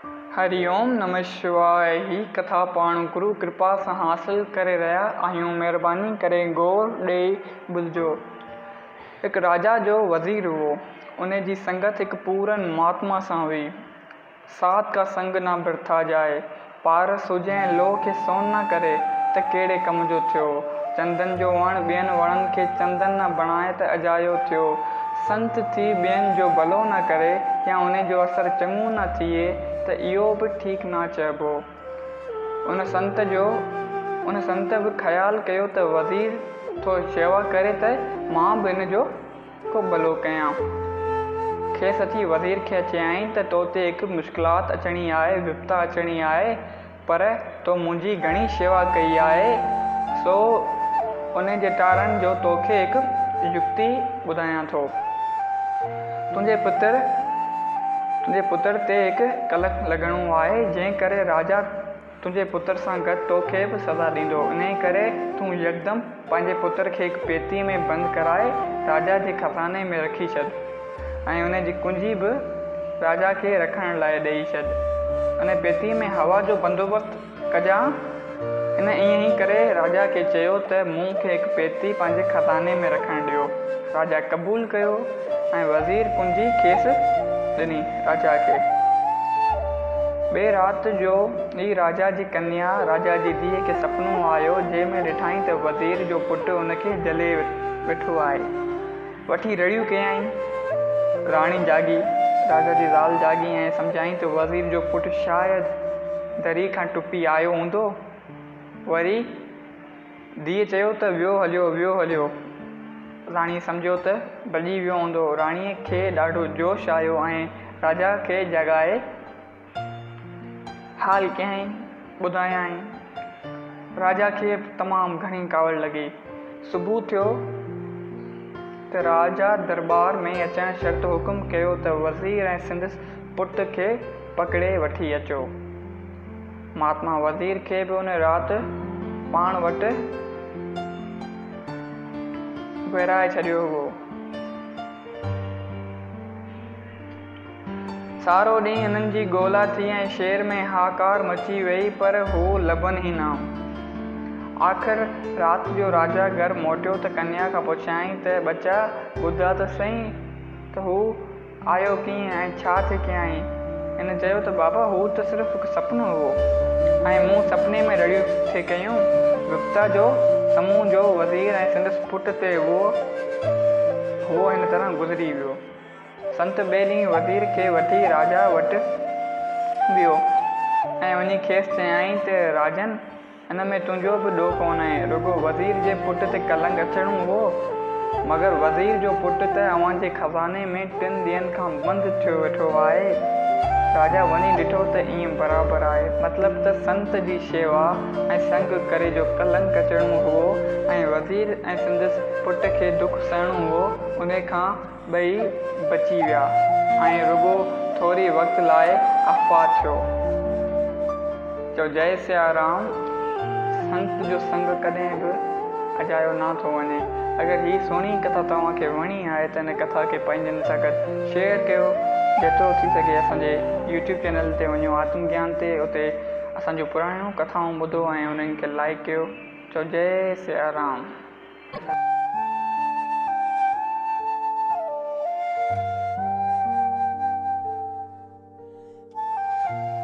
हरिओम नमः शिवाय। ही कथा पाण गुरु कृपा सां हासिल करे रहिया आहियूं। महिरबानी करे गौर ॾेई ॿुधजो। हिकु राजा जो वज़ीर हुओ। उन जी संगत हिकु पूरन महात्मा सां हुई। सात का संग ना बिरथा जाए, पारस हुजे लो खे सोन न करे त कहिड़े कम जो थियो। चंदन जो वण ॿियनि वणनि खे चंदन न बणाए त अजायो थियो। संत थी ॿियनि जो भलो न करे या उन जो असरु चङो न थिए त इहो बि ठीकु न चइबो। उन संत बि ख़्यालु कयो त वज़ीर थो शेवा करे त मां बि इन जो को भलो कयां। खेसि अची वज़ीर खे चयाईं त तो ते हिकु मुश्किलात अचणी आहे, विपता अचणी आहे, पर तो मुंहिंजी घणी शेवा कई आहे, सो उन जे टारण जो तोखे हिकु युक्ति ॿुधायां थो। तुंहिंजे पुत्र ते हिकु कलंक लॻणो आहे, जंहिं करे राजा तुंहिंजे पुत्र सां गॾु तोखे बि सज़ा ॾींदो। इन करे तूं यकदमि पंहिंजे पुत्र खे हिकु पेतीअ में बंदि कराए राजा जे खज़ाने में रखी छॾ ऐं उन जी कुंजी बि राजा खे रखण लाइ ॾेई छॾ। उन पेतीअ में हवा जो बंदोबस्तु कजां। इन ईअं ई करे राजा खे चयो त मूंखे हिकु पेती पंहिंजे खज़ाने में रखणु ॾियो। राजा क़बूल कयो ऐं वज़ीर कुंजी खेसि ॾिनी राजा खे। ॿिए राति जो ई राजा जी कन्या राजा जी धीअ खे सुपिनो आयो, जंहिंमें ॾिठाई त वज़ीर जो पुटु उनखे जले वेठो आहे। वठी रड़ियूं कयईं। राणी जागी, राजा जी ज़ाल जागी ऐं सम्झाईं त वज़ीर जो पुटु शायदि दरी खां टुपी आयो हूंदो। वरी धीअ चयो त वियो हलियो। राणी सम्झो त भॼी वियो हूंदो। राणीअ खे ॾाढो जोश आयो ऐं राजा खे जगाए हाल कयईं, ॿुधायईं। राजा खे तमामु घणी कावड़ लॻी। सुबुह थियो त राजा दरबार में अचणु शर्त हुकुम कयो त वज़ीर ऐं संदसि पुट खे पकिड़े वठी अचो। महात्मा वज़ीर खे बि उन राति पाण वटि विराए छॾियो हुओ। सारो ॾींहुं हिननि जी ॻोल्हा थी ऐं शहर में हाहाकार मची वई, पर हू लभनि ई न। आख़िर राति जो राजा घर मोटियो त कन्या खां पुछियाईं त बचा ॿुधा त सही त हू आयो कीअं ऐं छा थे कयाईं। हिन चयो त बाबा हू त सिर्फ़ु हिकु सुपिनो हुओ ऐं मूं सुपिने में रड़ियूं थे कयूं। विपता जो समूह जो वज़ीर ऐं संदसि पुट ते हुओ हिन तरह गुज़री वियो। संत ॿिए ॾींहुं वज़ीर खे वठी राजा वटि वियो ऐं वञी खेसि चयाईं त राजन, हिन में तुंहिंजो बि ॾोह कोन आहे। रुॻो वज़ीर जे पुट ते कलंक अचणो हो, मगर वज़ीर जो पुट त अव्हां जे खज़ाने में 3 ॾींहंनि खां बंदि थियो वेठो आहे। राजा वञी ॾिठो त ईअं बराबरि आहे। मतिलबु त संत जी शेवा ऐं संग करे जो कलंक अचणो हुओ ऐं वज़ीर ऐं संदसि पुट खे दुख सहणो हुओ, उन खां ॿई बची विया ऐं रुॻो थोरी वक़्त लाइ अफ़वाह थियो। चओ जय सिया राम। संत जो संग कॾहिं बि अजायो न थो वञे। अगरि हीअ सुहिणी कथा तव्हांखे वणी आहे त हिन कथा खे पंहिंजनि सां गॾु शेयर कयो। जेतिरो थी सघे असांजे YouTube चैनल ते वञो, आत्मज्ञान ते, उते असांजूं पुराणियूं कथाऊं ॿुधो ऐं उन्हनि खे लाइक कयो। चओ जय सिया राम।